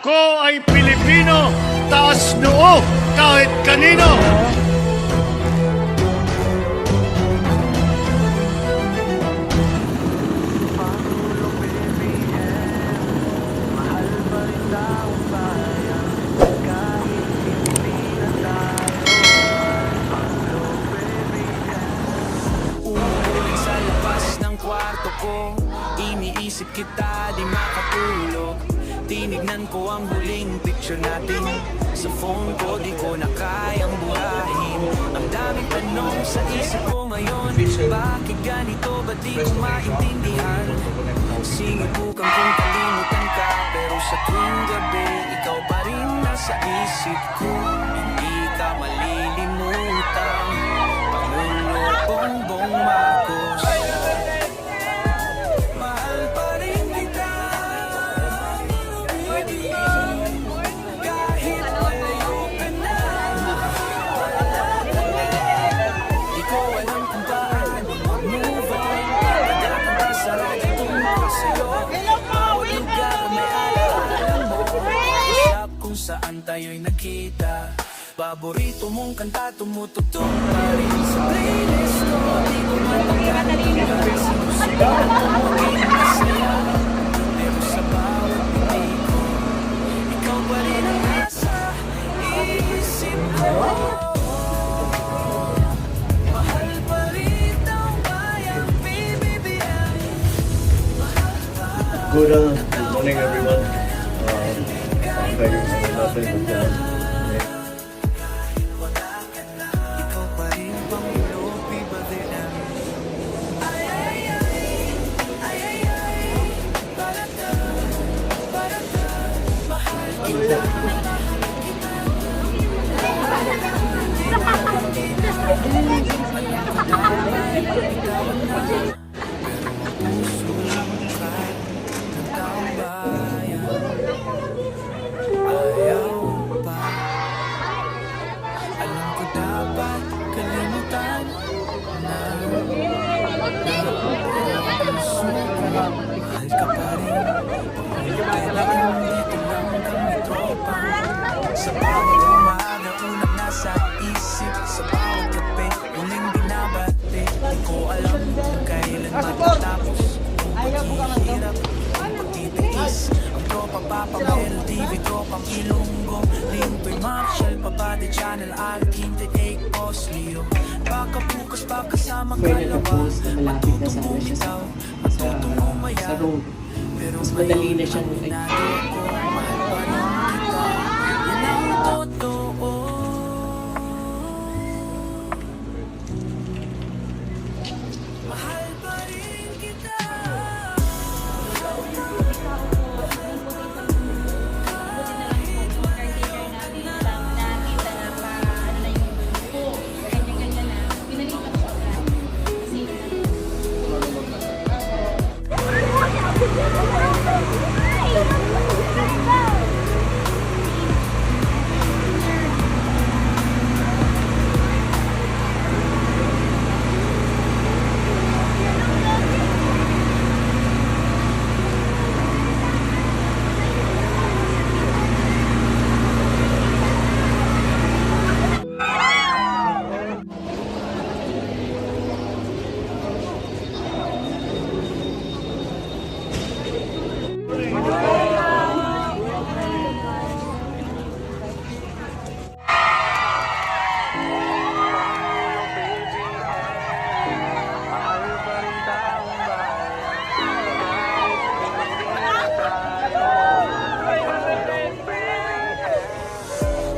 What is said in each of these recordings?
Ako ay Pilipino, taas noo kahit kanino. Umuulan sa labas ng kwarto ko, iniisip kita di makatulog. Tinignan ko ang huling picture natin sa phone ko, di ko na kayang burahin. Ang daming tanong sa isip ko ngayon, bakit ganito, ba't di ko maintindihan? Sinubukan kong kalimutan ka, pero sa tuwing gabi, ikaw pa rin nasa isip ko. Hindi ka malilimutan, Pangulo Bongbong Marcos. Mahal pa rin kita, kahit malayo ka na. Di ko alam kung paano mag-move on. Kadakanta sa radyo tungkol sa'yo. Bawat lugar may alaala mo. Usap kung saan tayo'y nakita. Paborito mong kanta tumutugtog pa rin sa playlist ko. Di ko matanggal sinusubukan ko maging masaya. Pero sa bawat pipi ko, ikaw pa rin ang nasa isip ko. Mahal pa rin ang bayang BBBM. Good morning everyone. Kayo sa natin magdaan. Ikaw pa rin Pangulo BBBM. Ay, ay, ay, ay, ay, ay, barata, barata, mahal kita. Puso lang kahit ng taong bayan. Ayaw pa. Alam ko dapat kalimutan na puso ko. Mahal ka pa rin. Kailangan dito lang kami tropa. Sa bawat umaga unang nasa isip. Sa bawat gabi muling binabati. Di ko alam kung kailan matatapos ang paghihirap, ang pagtitiis. Ang tropa Papa Mel, TV tropang Ilonggo, Lintoy Marshall, Papati Channel, Alquinte, 8 Boss Leo. Baka bukas pa kasama kalawa, matutong bumitaw, matutong umaya. Pero madali na ngayon siyang ang ginagawa ko, mahal pa rin kita. Yan ang totoo. Mahal pa rin kita.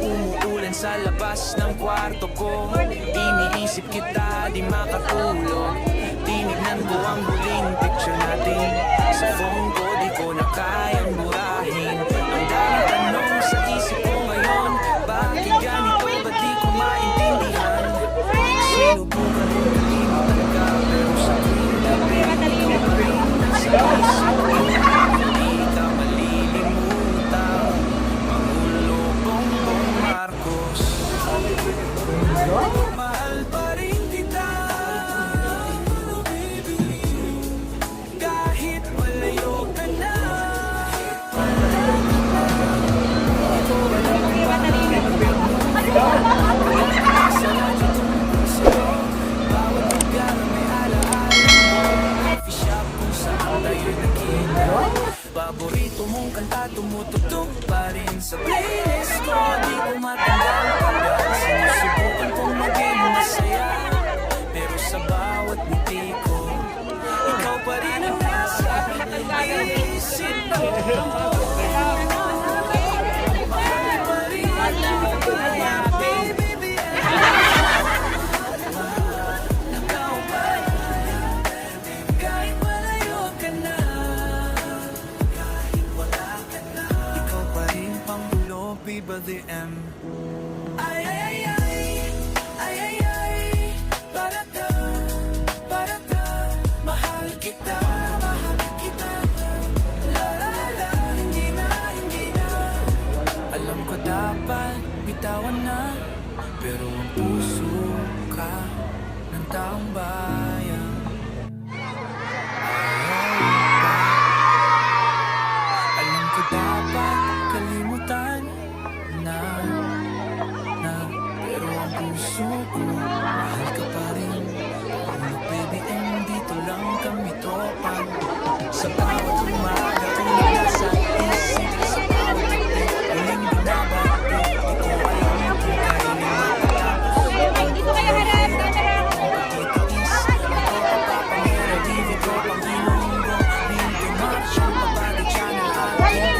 Umuulan sa labas ng kwarto ko, iniisip kita di makatulog. Tinignan ko ang huling picture natin sa phone ko, di ko na kayang burahin. Ang daming tanong sa isip ko ngayon, bakit ganito, ba't di ko maintindihan? Sinubukan kong kalimutan ka, pero sa tuwing gabi, ikaw pa rin nasa isip ko. Hindi ka malilimutan, Pangulo Bongbong Marcos. Mahal pa rin kita, kahit malayo ka na. Kahit malayo ka na, ikaw pa rin Pangulo, Viva the M. Ay, ay, ay, ay, ay, ay, ay, para ka, mahal kita, la, la, la, hindi na, alam ko dapat bitawan na, pero ang puso ka ng taong bayan. Alam ko dapat kalimutan na, pero ang puso ko, mahal ka pa rin. Pangulo, baby, and dito lang kami topan. Sa bawat umaga, tulad na sa isip. Sa bawat gabi, huling binabati. Di ko alam kung kailan matatapos. Dito kayo harap, camera. Pagtitiis, ikaw papapamera. Di ko pang ilunggo. Dito march, ang papalit siya ng ating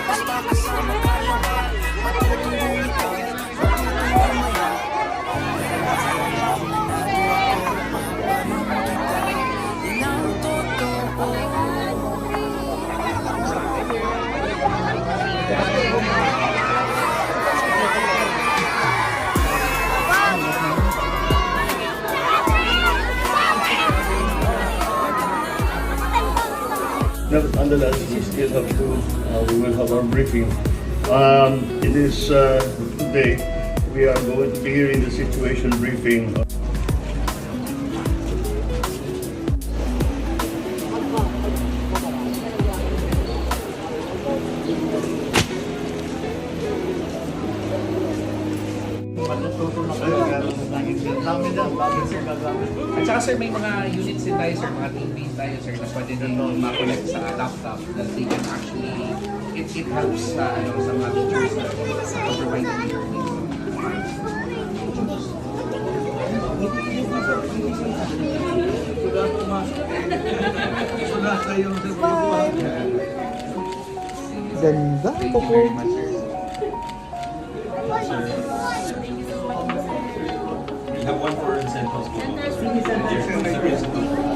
mas makasama ka lang ba? Matutulong ikaw, matutulong maya. Pero ngayon, ang nanato ako, mahal pa rin kita. Yan ang totoo. Nonetheless, we still have to, we will have our briefing. It is today, we are going to be hearing the situation briefing. Matututo na kayo, namin na, bakit sir gagamit? At saka sir, may mga units din tayo sir, mga TV tayo sir, na pwede din ma-connect sa laptop that they can actually, it helps sa mga teachers na provide the learning. Ganda. Thank you very much sir. We have one for St. Hospital.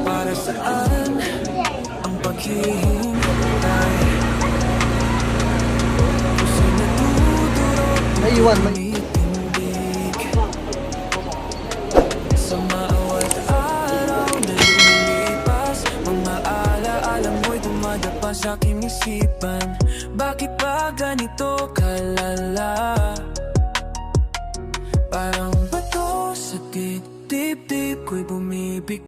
Para saan ang paghihintay? Kasi natutulog Naiwan man. umitindig sa bawat araw na lumilipas. Mga alaala mo'y dumadapa sa aking isipan. Bakit ba ganito kalala? Parang bato sa dibdib ko'y bumibig.